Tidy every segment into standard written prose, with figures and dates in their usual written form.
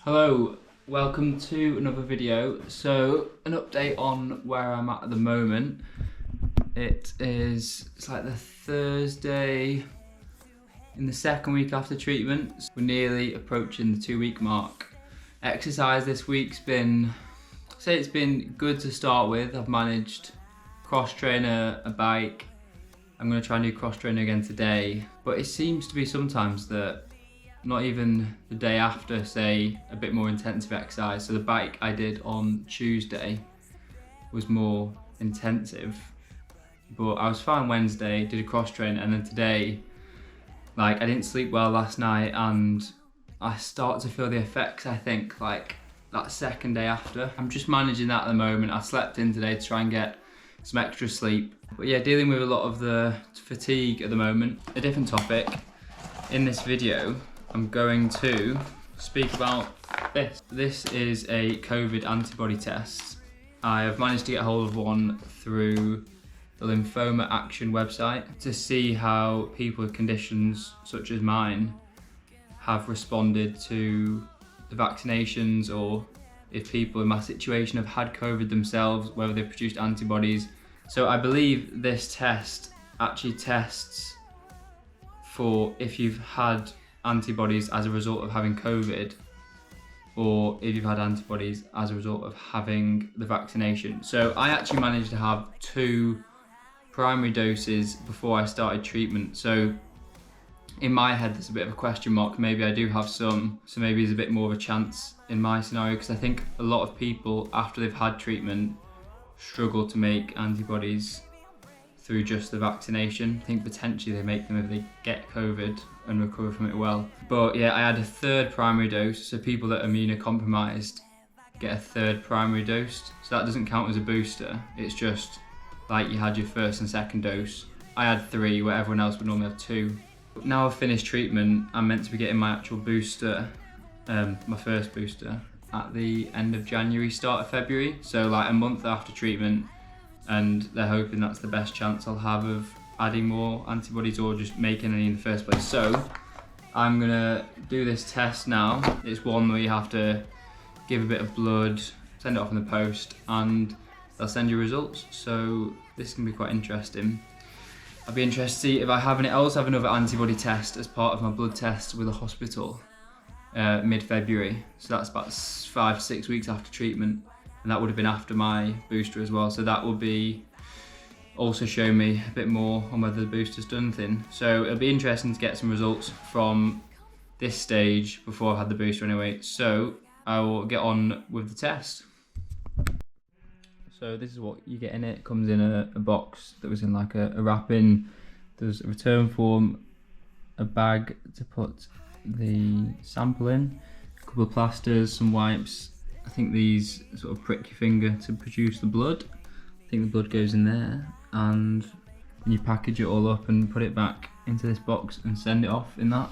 Hello, welcome to another video. So, an update on where I'm at the moment. It's like the Thursday in the second week after treatment. We're nearly approaching the 2-week mark. Exercise this week's been, it's been good to start with. I've managed cross trainer, a bike. I'm gonna try and do cross trainer again today, but it seems to be sometimes that not even the day after, say, a bit more intensive exercise. So the bike I did on Tuesday was more intensive, but I was fine Wednesday, did a cross train, and then today, like, I didn't sleep well last night and I start to feel the effects, I think, like that second day after. I'm just managing that at the moment. I slept in today to try and get some extra sleep. But yeah, dealing with a lot of the fatigue at the moment. A different topic. In this video, I'm going to speak about this. This is a COVID antibody test. I have managed to get hold of one through the Lymphoma Action website to see how people with conditions such as mine have responded to the vaccinations, or if people in my situation have had COVID themselves, whether they've produced antibodies. So I believe this test actually tests for if you've had antibodies as a result of having COVID, or if you've had antibodies as a result of having the vaccination. So I actually managed to have 2 primary doses before I started treatment. So in my head, there's a bit of a question mark. Maybe I do have some, so maybe there's a bit more of a chance in my scenario, because I think a lot of people after they've had treatment struggle to make antibodies through just the vaccination. I think potentially they make them if they get COVID and recover from it well. But yeah, I had a 3rd primary dose, so people that are immunocompromised get a 3rd primary dose. So that doesn't count as a booster, it's just like you had your 1st and 2nd dose. I had 3, where everyone else would normally have 2. Now I've finished treatment, I'm meant to be getting my actual booster, my first booster, at the end of January, start of February. So like a month after treatment, and they're hoping that's the best chance I'll have of adding more antibodies or just making any in the first place. So I'm gonna do this test now. It's one where you have to give a bit of blood, send it off in the post, and they'll send you results. So this can be quite interesting. I'll be interested to see if I have any. I also have another antibody test as part of my blood test with a hospital mid-February. So that's about 5-6 weeks after treatment. And that would have been after my booster as well. So that will be also show me a bit more on whether the booster's done anything. So it'll be interesting to get some results from this stage before I had the booster anyway. So I will get on with the test. So this is what you get in it. It comes in a box that was in like a wrapping. There's a return form, a bag to put the sample in, a couple of plasters, some wipes. I think these sort of prick your finger to produce the blood. I think the blood goes in there, and you package it all up and put it back into this box and send it off in that.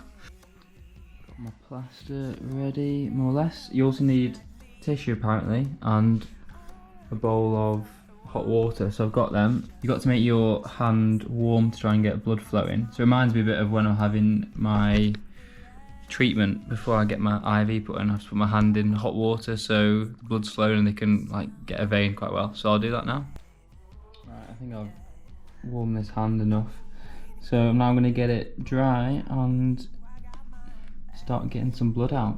Got my plaster ready, more or less. You also need tissue apparently, and a bowl of hot water, so I've got them. You've got to make your hand warm to try and get blood flowing. So it reminds me a bit of when I'm having my treatment before I get my IV put in. I have to put my hand in hot water so the blood's flowing and they can like get a vein quite well. So I'll do that now. Right, I think I've warmed this hand enough. So I'm now going to get it dry and start getting some blood out.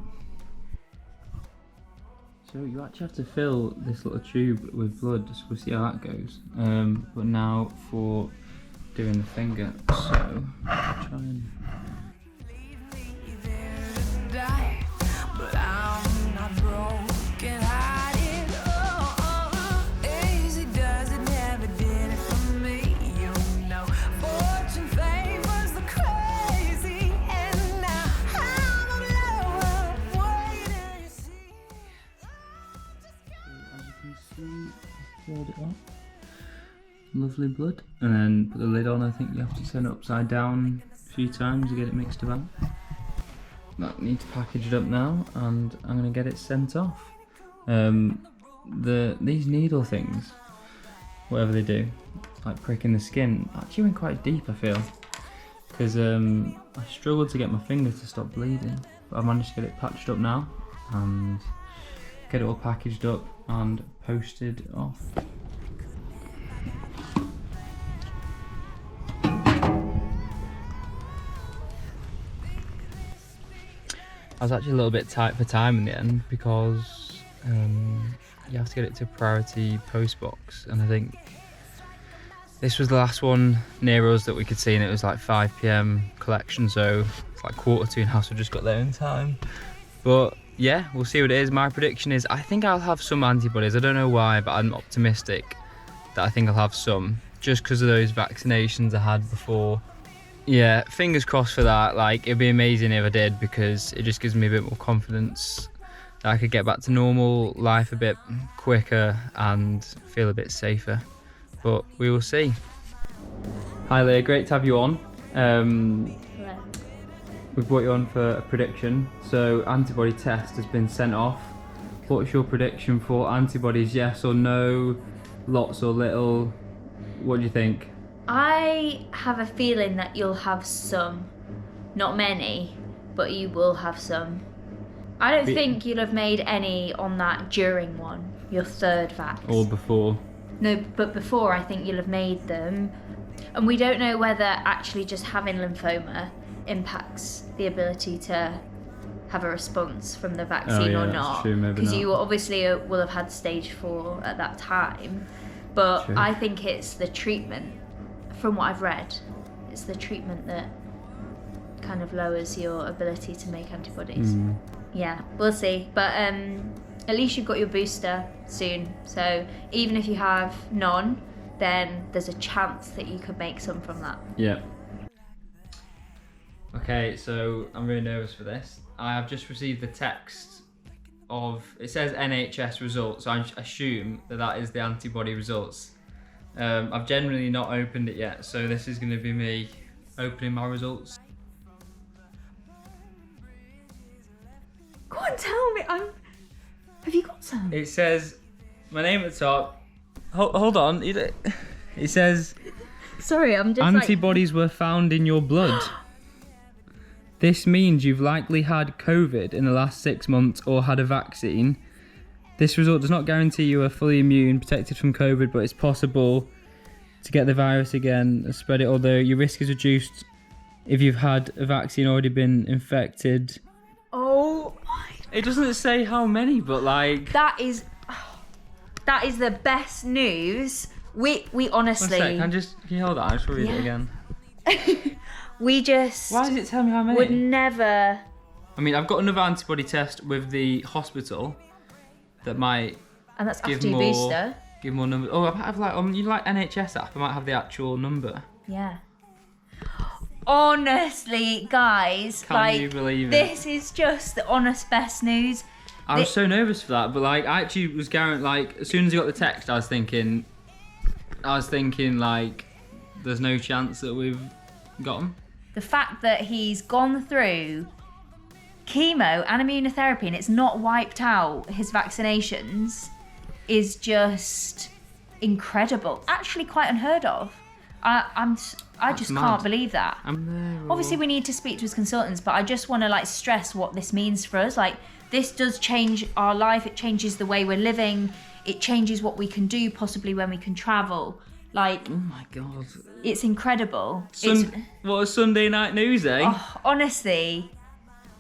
So you actually have to fill this little tube with blood, so we'll see how that goes. But now for doing the finger. So I'll try and it up. Lovely blood. And then put the lid on. I think you have to turn it upside down a few times to get it mixed about. I need to package it up now, and I'm going to get it sent off. These needle things, whatever they do, like pricking the skin, actually went quite deep, I feel, because I struggled to get my finger to stop bleeding, but I managed to get it patched up now. and get it all packaged up and posted off. I was actually a little bit tight for time in the end because you have to get it to priority post box, and I think this was the last one near us that we could see, and it was like 5 PM collection, so it's like 1:45 now, so just got there in time. But yeah, we'll see what it is. My prediction is I think I'll have some antibodies. I don't know why, but I'm optimistic that I think I'll have some, just because of those vaccinations I had before. Yeah, fingers crossed for that. Like, it'd be amazing if I did, because it just gives me a bit more confidence that I could get back to normal life a bit quicker and feel a bit safer. But we will see. Hi Leah, great to have you on. Hello. We've brought you on for a prediction. So antibody test has been sent off. What's your prediction for antibodies? Yes or no? Lots or little? What do you think? I have a feeling that you'll have some. Not many, but you will have some. I don't think you'll have made any on that during one, your third vax. Or before? No, but before I think you'll have made them. And we don't know whether actually just having lymphoma impacts the ability to have a response from the vaccine or not. Because you obviously will have had stage 4 at that time. But true. I think it's the treatment. From what I've read, it's the treatment that kind of lowers your ability to make antibodies. Yeah, we'll see. But at least you've got your booster soon. So even if you have none, then there's a chance that you could make some from that. Yeah. Okay, so I'm really nervous for this. I have just received the text of, it says NHS results, so I assume that that is the antibody results. I've generally not opened it yet, so this is going to be me opening my results. Go on, tell me. Have you got some? It says my name at the top. Hold on. It says. Sorry, I'm just. Antibodies were found in your blood. This means you've likely had COVID in the last 6 months or had a vaccine. This result does not guarantee you are fully immune, protected from COVID, but it's possible to get the virus again and spread it, although your risk is reduced if you've had a vaccine already been infected. Oh my. It doesn't say how many, but like... That is the best news. We honestly... 1 sec, can you hold that? I'll just read it again. We just... Why does it tell me how many? Would never... I mean, I've got another antibody test with the hospital that might... And that's after your booster. Give more numbers. Oh, I might have like you like NHS app. I might have the actual number. Yeah. Honestly, guys, Can you believe it? This is just the honest best news. I was so nervous for that, but like I actually was guaranteed. Like as soon as I got the text, I was thinking like, there's no chance that we've got them. The fact that he's gone through chemo and immunotherapy and it's not wiped out his vaccinations is just incredible. Actually, quite unheard of. I just can't believe that. Obviously, we need to speak to his consultants, but I just want to like stress what this means for us. Like, this does change our life. It changes the way we're living. It changes what we can do, possibly when we can travel. Like, oh my god, it's incredible. What a Sunday night news, eh? Oh, honestly.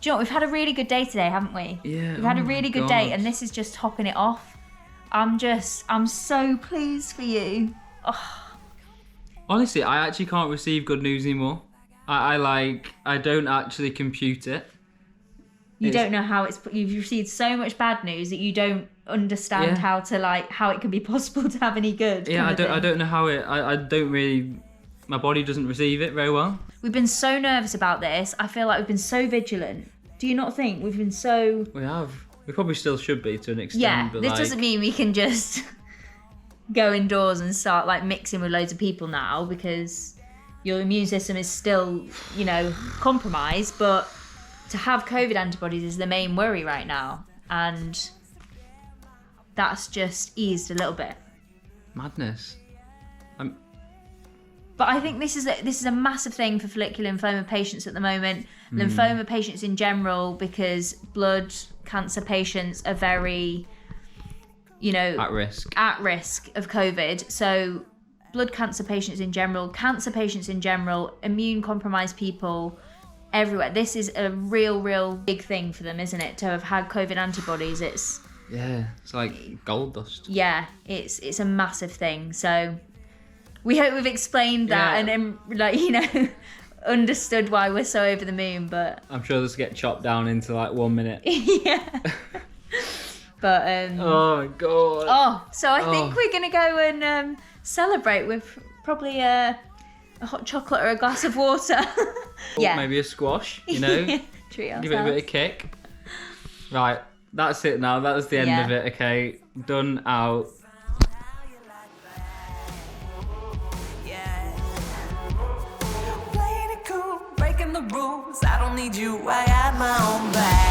Do you know what? We've had a really good day today, haven't we? Yeah. We've had a really good day, and this is just topping it off. I'm so pleased for you. Oh. Honestly, I actually can't receive good news anymore. I don't actually compute it. You don't know how you've received so much bad news that you don't understand how it can be possible to have any good. Yeah, I don't know how I don't really, my body doesn't receive it very well. We've been so nervous about this. I feel like we've been so vigilant. Do you not think we've been so... We have. We probably still should be to an extent. Yeah, but this doesn't mean we can just go indoors and start like mixing with loads of people now, because your immune system is still, compromised. But to have COVID antibodies is the main worry right now, and that's just eased a little bit. Madness. But I think this is a massive thing for follicular lymphoma patients at the moment. Lymphoma patients in general, because blood cancer patients are very, at risk of COVID. So blood cancer patients in general, cancer patients in general, immune compromised people everywhere. This is a real big thing for them, isn't it? To have had COVID antibodies, it's like gold dust. Yeah, it's a massive thing. So we hope we've explained that and understood why we're so over the moon. But I'm sure this will get chopped down into like 1 minute. Yeah. But oh my god. So I think we're gonna go and celebrate with probably a hot chocolate or a glass of water. Or maybe a squash, Treat ourselves. Give it a bit of kick. Right, that's it now. That was the end of it. Okay, done, out. Breaking the rules, I don't need you, I got my own bag.